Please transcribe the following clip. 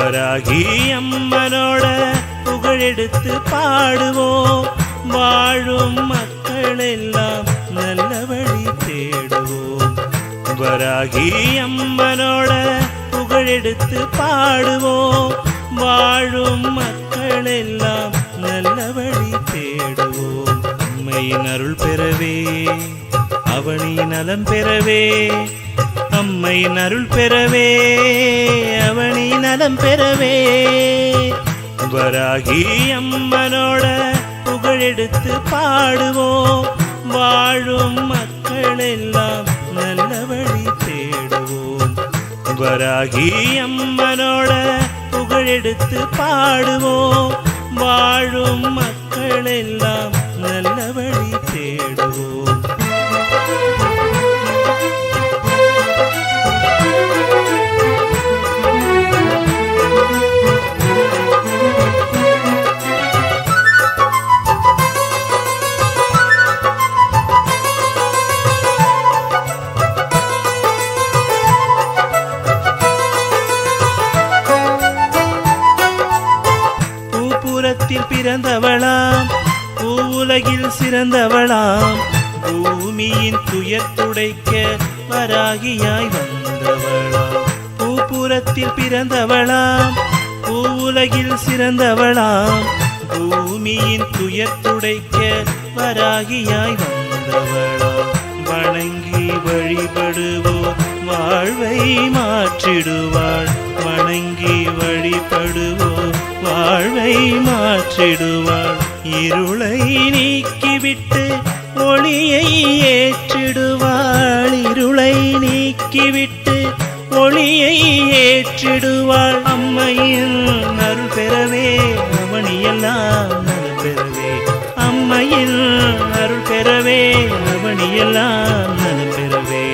வராகி அம்மனோட புகழெடுத்து பாடுவோம். வாழும் மக்கள் எல்லாம் நல்ல வழி தேடுவோம். வராகி அம்மனோட புகழெடுத்து பாடுவோம். வாழும் மக்கள் எல்லாம் நல்ல வழி தேடுவோம். அம்மையின் அருள் பெறவே அவனி நலம் பெறவே. அம்மையின் அருள் பெறவே அவனி நலம் பெறவே. வராகி அம்மனோட புகழெடுத்து பாடுவோம். வாழும் மக்கள் எல்லாம் நல்ல வழி தேடுவோம். வராகி அம்மனோட புகழெடுத்து பாடுவோம். வாழும் மக்கள் எல்லாம் நல்ல வழி தேடுவோம். பூபுரத்தில் பிறந்தவளாம், பூவுலகில் சிறந்தவளாம். பூமியின் துயர் துடைக்க வராகியாய் வந்தவளாம். பூபுரத்தில் பிறந்தவளாம், பூவுலகில் சிறந்தவளாம். பூமியின் துயர் துடைக்க வராகியாய் வந்தவளாம். வணங்கி வழிபடுவோர் வாழ்வை மாற்றிடுவாள். வணங்கி வழிபடுவோர் வாழ்வை மாற்றிடுவாள். இருளை நீக்கிவிட்டு ஒளியை ஏற்றிடுவாள். இருளை நீக்கிவிட்டு ஒளியை ஏற்றிடுவாள். அம்மையின் அருள் பெறவே அவனியெல்லாம் நலம் பெறவே. அம்மையின் அருள் பெறவே அவனியெல்லாம் நலம் பெறவே.